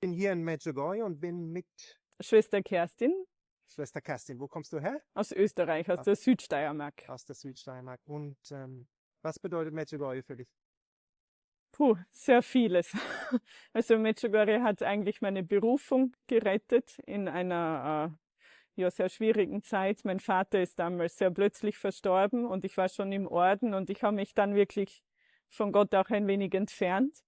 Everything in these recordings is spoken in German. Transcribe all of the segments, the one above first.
Bin hier in Medjugorje und bin mit Schwester Kerstin Schwester Kerstin. Wo kommst du her? aus Österreich, aus Ah, der Südsteiermark. aus der Südsteiermark. Und was bedeutet Medjugorje für dich? Puh, sehr vieles. Also Medjugorje hat eigentlich meine Berufung gerettet in einer ja, sehr schwierigen Zeit. Mein Vater ist damals sehr plötzlich verstorben und ich war schon im Orden und ich habe mich dann wirklich von Gott auch ein wenig entfernt,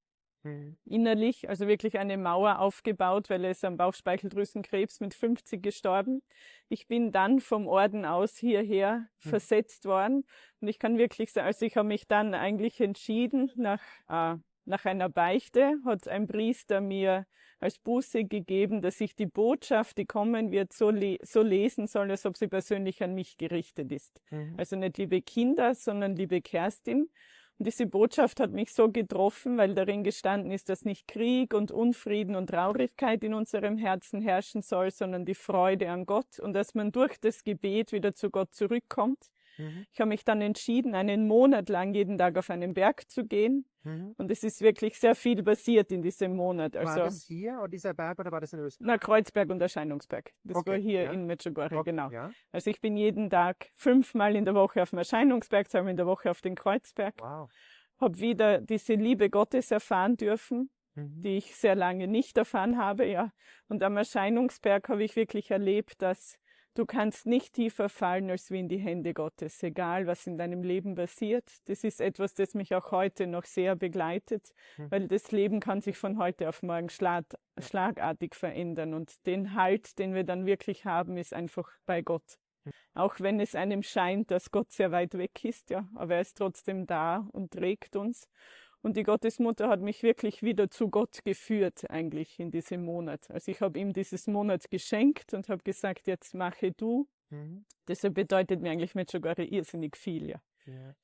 Mhm. innerlich, also wirklich eine Mauer aufgebaut, weil er ist am Bauchspeicheldrüsenkrebs mit 50 gestorben. Ich bin dann vom Orden aus hierher versetzt worden und ich kann wirklich sagen, also ich habe mich dann eigentlich entschieden, nach einer Beichte hat ein Priester mir als Buße gegeben, dass ich die Botschaft, die kommen wird, so lesen soll, als ob sie persönlich an mich gerichtet ist. Mhm. Also nicht liebe Kinder, sondern liebe Kerstin. Und diese Botschaft hat mich so getroffen, weil darin gestanden ist, dass nicht Krieg und Unfrieden und Traurigkeit in unserem Herzen herrschen soll, sondern die Freude an Gott und dass man durch das Gebet wieder zu Gott zurückkommt. Mhm. Ich habe mich dann entschieden, einen Monat lang jeden Tag auf einen Berg zu gehen. Mhm. Und es ist wirklich sehr viel passiert in diesem Monat. War Also, das hier oder dieser Berg oder war das in Österreich? na, Kreuzberg und Erscheinungsberg. Das war Okay, hier ja. in Medjugorje, Okay, genau. ja. Also ich bin jeden Tag 5-mal in der Woche auf dem Erscheinungsberg, 2-mal in der Woche auf den Kreuzberg. Wow. Habe wieder diese Liebe Gottes erfahren dürfen, Mhm. die ich sehr lange nicht erfahren habe, ja. Und am Erscheinungsberg habe ich wirklich erlebt, dass du kannst nicht tiefer fallen als wie in die Hände Gottes, egal was in deinem Leben passiert. Das ist etwas, das mich auch heute noch sehr begleitet, weil das Leben kann sich von heute auf morgen schlagartig verändern. Und den Halt, den wir dann wirklich haben, ist einfach bei Gott. Auch wenn es einem scheint, dass Gott sehr weit weg ist, ja, aber er ist trotzdem da und trägt uns. Und die Gottesmutter hat mich wirklich wieder zu Gott geführt, eigentlich in diesem Monat. Also ich habe ihm dieses Monat geschenkt und habe gesagt, jetzt mache du. Mhm. Deshalb bedeutet mir eigentlich Medjugorje irrsinnig viel, ja. Ja.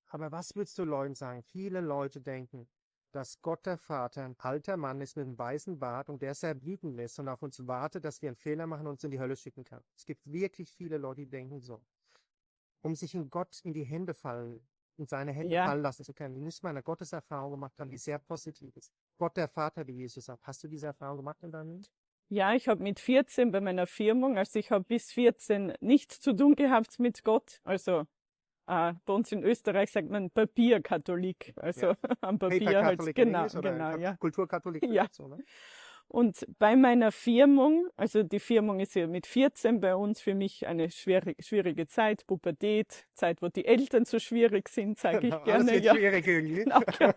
Aber was würdest du Leuten sagen? Viele Leute denken, dass Gott der Vater ein alter Mann ist mit einem weißen Bart und der sehr wütend ist und auf uns wartet, dass wir einen Fehler machen und uns in die Hölle schicken kann. Es gibt wirklich viele Leute, die denken so. Um sich in Gott in seine Hände Ja, fallen lassen zu können, muss man eine Gotteserfahrung gemacht haben, die sehr positiv ist. Gott der Vater, wie Jesus sagt. Hast du diese Erfahrung gemacht in deinem Leben? ja, ich habe mit 14 bei meiner Firmung, also ich habe bis 14 nichts zu tun gehabt mit Gott. Also bei uns in Österreich sagt man Papierkatholik, also Ja. am Paper Papier halt, Catholic in genau, Englisch oder genau, ja. Kulturkatholik Ja. vielleicht so, ne? Und bei meiner Firmung, also die Firmung ist ja mit 14 bei uns für mich eine schwierige Zeit, Pubertät, Zeit, wo die Eltern so schwierig sind, sage ich Alles gerne. wird Ja, schwierig irgendwie. genau, ja.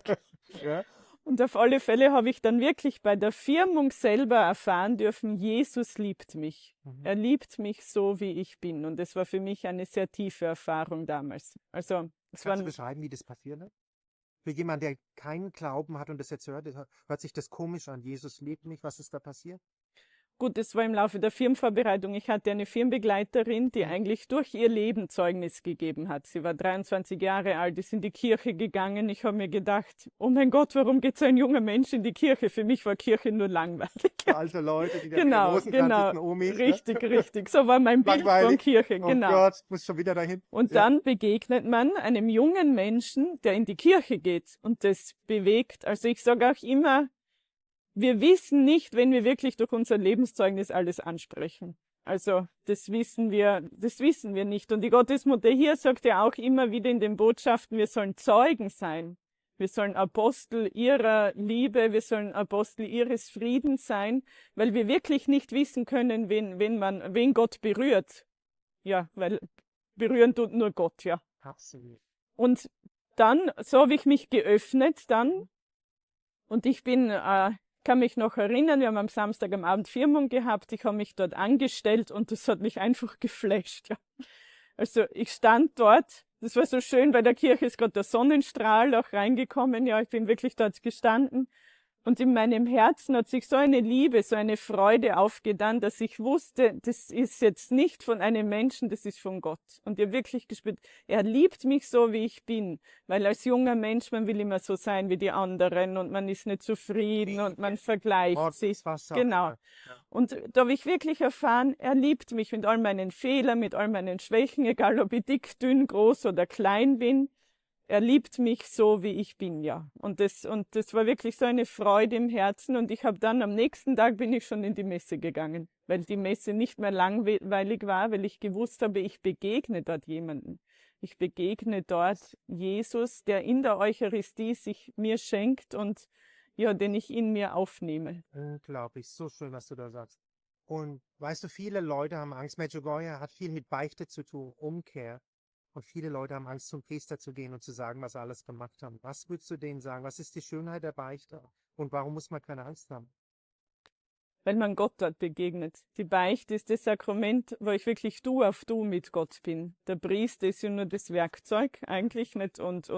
Ja. Und auf alle Fälle habe ich dann wirklich bei der Firmung selber erfahren dürfen, Jesus liebt mich. Mhm. Er liebt mich so, wie ich bin. Und das war für mich eine sehr tiefe Erfahrung damals. Also es Kannst du war beschreiben, wie das passiert hat? Für jemanden, der keinen Glauben hat und das jetzt hört sich das komisch an. Jesus liebt mich. Was ist da passiert? gut, das war im Laufe der Firmenvorbereitung. Ich hatte eine Firmenbegleiterin, die eigentlich durch ihr Leben Zeugnis gegeben hat. Sie war 23 Jahre alt, ist in die Kirche gegangen. Ich habe mir gedacht, oh mein Gott, warum geht so ein junger Mensch in die Kirche? Für mich war Kirche nur langweilig. Für alte Leute, die da Genau, rosenkranzigen Omis, ne? richtig. So war mein Bild von Langweilig. Kirche, Oh genau. Gott, muss schon wieder dahin. Und Ja. dann begegnet man einem jungen Menschen, der in die Kirche geht und das bewegt. Also ich sage auch immer, wir wissen nicht, wenn wir wirklich durch unser Lebenszeugnis alles ansprechen. Also das wissen wir nicht. Und die Gottesmutter hier sagt ja auch immer wieder in den Botschaften, wir sollen Zeugen sein. Wir sollen Apostel ihrer Liebe, wir sollen Apostel ihres Friedens sein, weil wir wirklich nicht wissen können, wen Gott berührt. Ja, weil berühren tut nur Gott, ja. Absolut. Und dann, so habe ich mich geöffnet dann und ich kann mich noch erinnern, wir haben am Samstag am Abend Firmung gehabt, ich habe mich dort angestellt und das hat mich einfach geflasht, ja. Also ich stand dort, das war so schön, bei der Kirche ist gerade der Sonnenstrahl auch reingekommen, ja, ich bin wirklich dort gestanden. Und in meinem Herzen hat sich so eine Liebe, so eine Freude aufgetan, dass ich wusste, das ist jetzt nicht von einem Menschen, das ist von Gott. Und ich habe wirklich gespürt, er liebt mich so, wie ich bin. Weil als junger Mensch, man will immer so sein wie die anderen und man ist nicht zufrieden und man vergleicht sich. Genau. Ja. Und da habe ich wirklich erfahren, er liebt mich mit all meinen Fehlern, mit all meinen Schwächen, egal ob ich dick, dünn, groß oder klein bin. er liebt mich so, wie ich bin, ja. Und das war wirklich so eine Freude im Herzen. Und ich habe dann am nächsten Tag bin ich schon in die Messe gegangen, weil die Messe nicht mehr langweilig war, weil ich gewusst habe, ich begegne dort jemanden. Ich begegne dort Jesus, der in der Eucharistie sich mir schenkt und ja, den ich in mir aufnehme. Unglaublich, so schön, was du da sagst. Und weißt du, viele Leute haben Angst. Medjugorje hat viel mit Beichte zu tun, Umkehr. Und viele Leute haben Angst, zum Priester zu gehen und zu sagen, was sie alles gemacht haben. Was würdest du denen sagen? Was ist die Schönheit der Beichte? Und warum muss man keine Angst haben? Weil man Gott dort begegnet. Die Beichte ist das Sakrament, wo ich wirklich Du auf Du mit Gott bin. Der Priester ist ja nur das Werkzeug eigentlich nicht und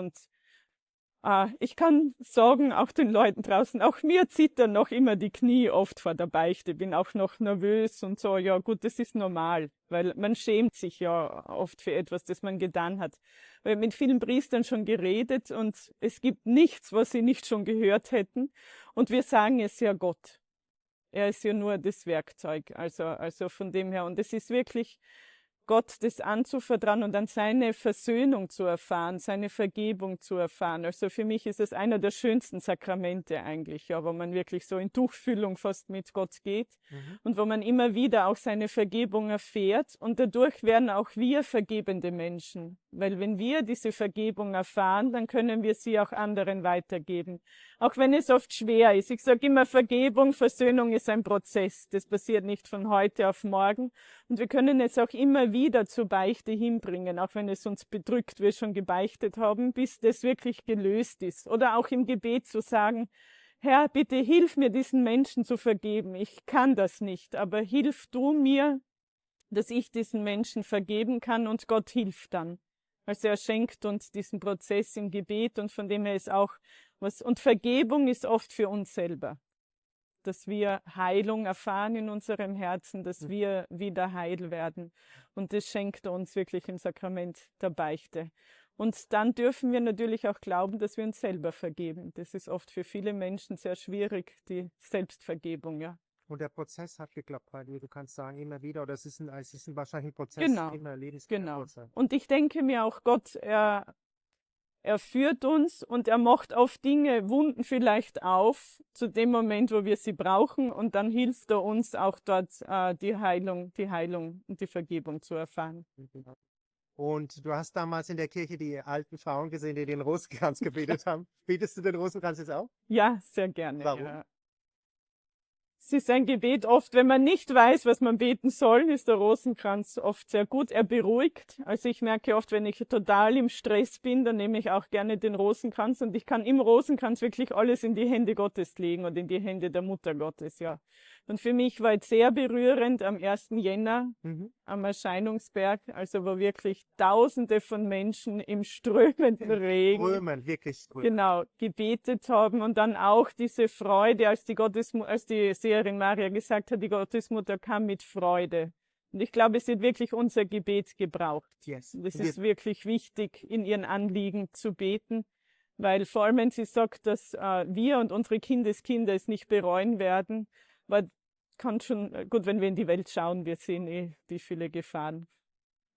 ich kann sagen, auch den Leuten draußen, auch mir zittern noch immer die Knie oft vor der Beichte, bin auch noch nervös und so, ja gut, das ist normal, weil man schämt sich ja oft für etwas, das man getan hat. Wir haben mit vielen Priestern schon geredet und es gibt nichts, was sie nicht schon gehört hätten und wir sagen es ja Gott. Er ist ja nur das Werkzeug, also von dem her. Und es ist wirklich Gott das anzuvertrauen und dann seine Versöhnung zu erfahren, seine Vergebung zu erfahren. Also für mich ist es einer der schönsten Sakramente eigentlich, ja, wo man wirklich so in Tuchfühlung fast mit Gott geht und wo man immer wieder auch seine Vergebung erfährt. Und dadurch werden auch wir vergebende Menschen. Weil wenn wir diese Vergebung erfahren, dann können wir sie auch anderen weitergeben. Auch wenn es oft schwer ist. Ich sage immer, Vergebung, Versöhnung ist ein Prozess. Das passiert nicht von heute auf morgen. Und wir können es auch immer wieder zur Beichte hinbringen, auch wenn es uns bedrückt, wir schon gebeichtet haben, bis das wirklich gelöst ist. Oder auch im Gebet zu sagen, Herr, bitte hilf mir, diesen Menschen zu vergeben. Ich kann das nicht, aber hilf du mir, dass ich diesen Menschen vergeben kann und Gott hilft dann. Also er schenkt uns diesen Prozess im Gebet und von dem her ist auch was. Und Vergebung ist oft für uns selber, dass wir Heilung erfahren in unserem Herzen, dass wir wieder heil werden. Und das schenkt er uns wirklich im Sakrament der Beichte. Und dann dürfen wir natürlich auch glauben, dass wir uns selber vergeben. Das ist oft für viele Menschen sehr schwierig, die Selbstvergebung, ja. Und der Prozess hat geklappt bei dir. Du kannst sagen, immer wieder, oder es ist ein wahrscheinlich ein Prozess, Genau, immer erledigt. genau. Und ich denke mir auch, Gott, er führt uns und er macht oft Dinge, Wunden vielleicht auf, zu dem Moment, wo wir sie brauchen. Und dann hilft er uns auch dort, die Heilung und die Vergebung zu erfahren. Und du hast damals in der Kirche die alten Frauen gesehen, die den Rosenkranz gebetet haben. Betest du den Rosenkranz jetzt auch? Ja, sehr gerne. Warum? Ja. Es ist ein Gebet oft, wenn man nicht weiß, was man beten soll, ist der Rosenkranz oft sehr gut. Er beruhigt. Also ich merke oft, wenn ich total im Stress bin, dann nehme ich auch gerne den Rosenkranz und ich kann im Rosenkranz wirklich alles in die Hände Gottes legen und in die Hände der Mutter Gottes, ja. Und für mich war es sehr berührend am 1. Jänner am Erscheinungsberg, also wo wirklich Tausende von Menschen im strömenden Regen Wirklich strömen. Genau, gebetet haben und dann auch diese Freude, als die Seherin Maria gesagt hat, die Gottesmutter kam mit Freude. Und ich glaube, es wird wirklich unser Gebet gebraucht. Yes. Das ist wirklich wichtig, in ihren Anliegen zu beten, weil vor allem, wenn sie sagt, dass wir und unsere Kindeskinder es nicht bereuen werden, weil kann schon, gut, wenn wir in die Welt schauen, wir sehen wie viele Gefahren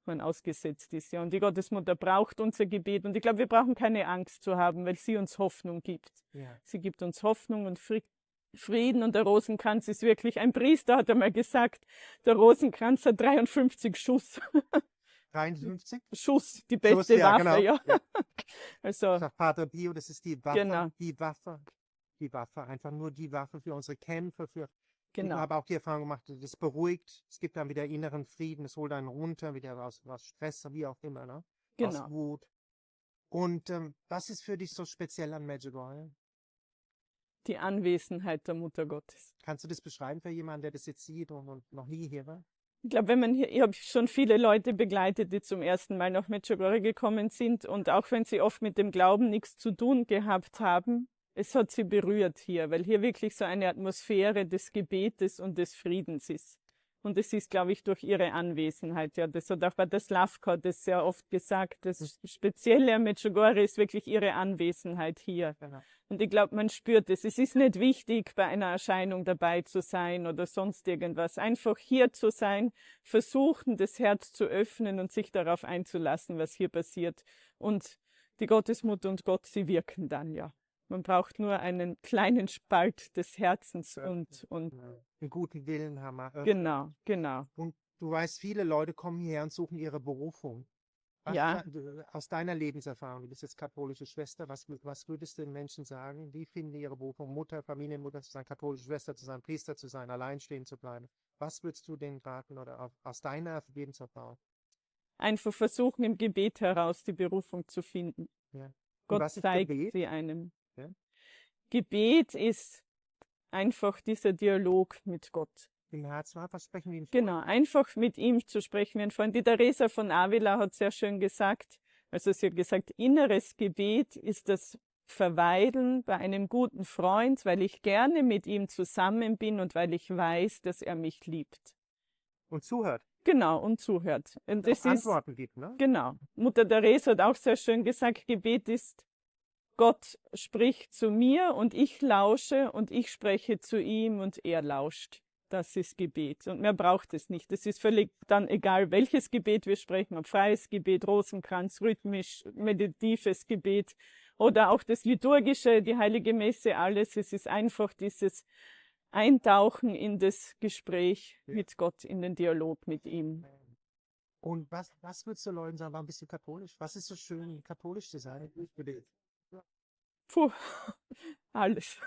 man ausgesetzt ist. Ja. Und die Gottesmutter braucht unser Gebet. Und ich glaube, wir brauchen keine Angst zu haben, weil sie uns Hoffnung gibt. Ja. Sie gibt uns Hoffnung und Frieden. Und der Rosenkranz ist wirklich, ein Priester hat einmal gesagt, der Rosenkranz hat 53 Schuss. 53? Schuss, die beste Waffe, genau. ja. Ja. Also, Sagt Pater Pio, das ist die Waffe, Genau. die Waffe, einfach nur die Waffe für unsere Kämpfe, Ich genau. habe auch die Erfahrung gemacht, das beruhigt, es gibt dann wieder inneren Frieden, es holt einen runter, wieder aus Stress, wie auch immer, ne? Aus Genau. Wut. Und was ist für dich so speziell an Medjugorje? Die Anwesenheit der Mutter Gottes. Kannst du das beschreiben für jemanden, der das jetzt sieht und noch nie hier war? Ich glaube, ich habe schon viele Leute begleitet, die zum ersten Mal nach Medjugorje gekommen sind und auch wenn sie oft mit dem Glauben nichts zu tun gehabt haben, es hat sie berührt hier, weil hier wirklich so eine Atmosphäre des Gebetes und des Friedens ist. Und es ist, glaube ich, durch ihre Anwesenheit. Ja, das hat auch Pater Slavka das sehr oft gesagt. Das Spezielle an Medjugorje ist wirklich ihre Anwesenheit hier. Genau. Und ich glaube, man spürt es. Es ist nicht wichtig, bei einer Erscheinung dabei zu sein oder sonst irgendwas. Einfach hier zu sein, versuchen, das Herz zu öffnen und sich darauf einzulassen, was hier passiert. Und die Gottesmutter und Gott, sie wirken dann, ja. Man braucht nur einen kleinen Spalt des Herzens und einen guten Willen haben wir. genau. Und du weißt, viele Leute kommen hierher und suchen ihre Berufung. Ja. Aus deiner Lebenserfahrung, du bist jetzt katholische Schwester, was würdest du den Menschen sagen? Wie finden die ihre Berufung, Mutter, Familienmutter zu sein, katholische Schwester zu sein, Priester zu sein, alleinstehend zu bleiben? Was würdest du denen raten oder aus deiner Lebenserfahrung? Einfach versuchen, im Gebet heraus die Berufung zu finden. Ja. Und Gott was ist zeigt Gebet? sie einem. Ja. Gebet ist einfach dieser Dialog mit Gott. Im Herzen einfach sprechen wie ein Freund. Genau, einfach mit ihm zu sprechen wie ein Freund. Die Teresa von Avila hat sehr schön gesagt, also sie hat gesagt, inneres Gebet ist das Verweilen bei einem guten Freund, weil ich gerne mit ihm zusammen bin und weil ich weiß, dass er mich liebt. Und zuhört. Genau, und zuhört. Und das ist, Antworten gibt, ne? genau. Mutter Teresa hat auch sehr schön gesagt, Gebet ist, Gott spricht zu mir und ich lausche und ich spreche zu ihm und er lauscht. Das ist Gebet. Und mehr braucht es nicht. Es ist völlig dann egal, welches Gebet wir sprechen, ob freies Gebet, Rosenkranz, rhythmisch, meditatives Gebet oder auch das liturgische, die Heilige Messe, alles. Es ist einfach dieses Eintauchen in das Gespräch mit Gott, in den Dialog mit ihm. Und was würdest du Leuten sagen, warum bist du katholisch? Was ist so schön, katholisch zu sein? Puh, alles.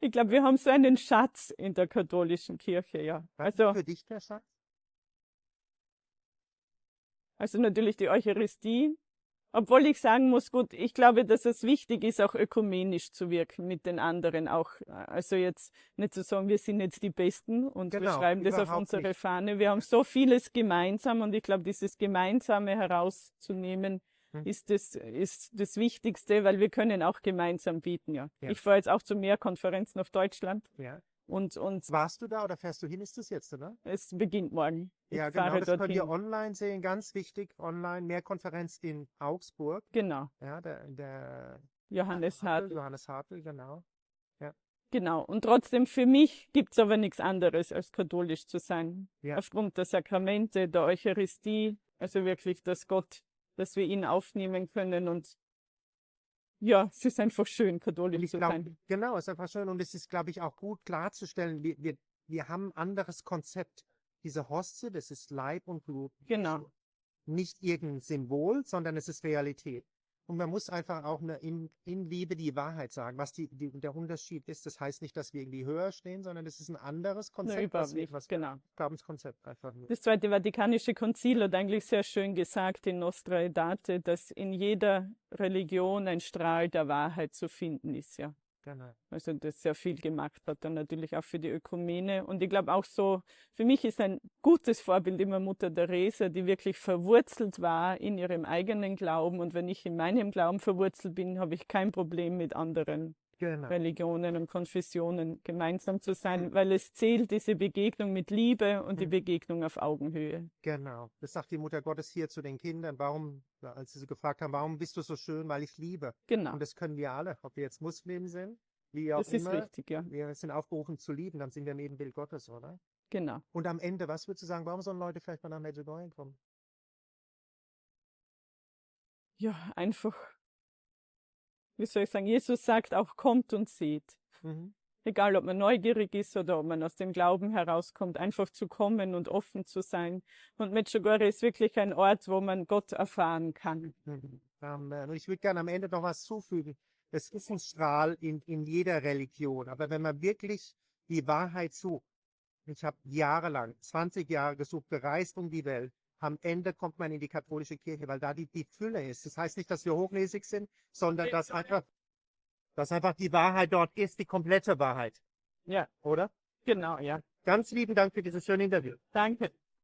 Ich glaube, wir haben so einen Schatz in der katholischen Kirche, ja. Was ist für dich der Schatz? Also natürlich die Eucharistie. Obwohl ich sagen muss, gut, ich glaube, dass es wichtig ist, auch ökumenisch zu wirken mit den anderen auch. Also jetzt nicht zu sagen, wir sind jetzt die Besten und wir schreiben das auf unsere Fahne. Wir haben so vieles gemeinsam und ich glaube, dieses Gemeinsame herauszunehmen, ist das Wichtigste, weil wir können auch gemeinsam bieten, ja. Ich fahre jetzt auch zu mehr Konferenzen auf Deutschland. Ja. Und warst du da oder fährst du hin? Ist das jetzt, oder? Es beginnt morgen. Ja, genau, das könnt ihr online sehen, ganz wichtig, online, Mehrkonferenz in Augsburg. Genau. Ja, der Johannes Hartl. Johannes Hartl, genau. Ja. Genau. Und trotzdem, für mich gibt es aber nichts anderes, als katholisch zu sein. Ja. Aufgrund der Sakramente, der Eucharistie, also wirklich, dass wir ihn aufnehmen können und ja, es ist einfach schön, katholisch zu sein. Genau, es ist einfach schön und es ist, glaube ich, auch gut klarzustellen, wir haben ein anderes Konzept. Diese Hostie, das ist Leib und Blut. Genau. Nicht irgendein Symbol, sondern es ist Realität. Und man muss einfach auch in Liebe die Wahrheit sagen, was der Unterschied ist. Das heißt nicht, dass wir irgendwie höher stehen, sondern das ist ein anderes Konzept. Genau. Glaubenskonzept einfach nur. Das Zweite Vatikanische Konzil hat eigentlich sehr schön gesagt in Nostra Aetate, dass in jeder Religion ein Strahl der Wahrheit zu finden ist, ja. Genau. Also das sehr viel gemacht hat, dann natürlich auch für die Ökumene. Und ich glaube auch so, für mich ist ein gutes Vorbild immer Mutter Teresa, die wirklich verwurzelt war in ihrem eigenen Glauben. Und wenn ich in meinem Glauben verwurzelt bin, habe ich kein Problem mit anderen Religionen und Konfessionen gemeinsam zu sein, weil es zählt diese Begegnung mit Liebe und die Begegnung auf Augenhöhe. Genau. Das sagt die Mutter Gottes hier zu den Kindern. Als sie gefragt haben, warum bist du so schön? Weil ich liebe. Genau. Und das können wir alle, ob wir jetzt Muslim sind, wie auch immer. Das ist richtig, ja. Wir sind aufgerufen zu lieben, dann sind wir im Ebenbild Gottes, oder? Genau. Und am Ende, was würdest du sagen, warum sollen Leute vielleicht mal nach Medjugorje kommen? Ja, einfach, wie soll ich sagen, Jesus sagt auch, kommt und seht. Egal, ob man neugierig ist oder ob man aus dem Glauben herauskommt, einfach zu kommen und offen zu sein. Und Medjugorje ist wirklich ein Ort, wo man Gott erfahren kann. Und ich würde gerne am Ende noch was zufügen. Es ist ein Strahl in jeder Religion, aber wenn man wirklich die Wahrheit sucht, ich habe jahrelang, 20 Jahre gesucht, gereist um die Welt, am Ende kommt man in die katholische Kirche, weil da die Fülle ist. Das heißt nicht, dass wir hochnäsig sind, sondern dass einfach die Wahrheit dort ist, die komplette Wahrheit. Ja. Oder? Genau, ja. Ganz lieben Dank für dieses schöne Interview. Danke.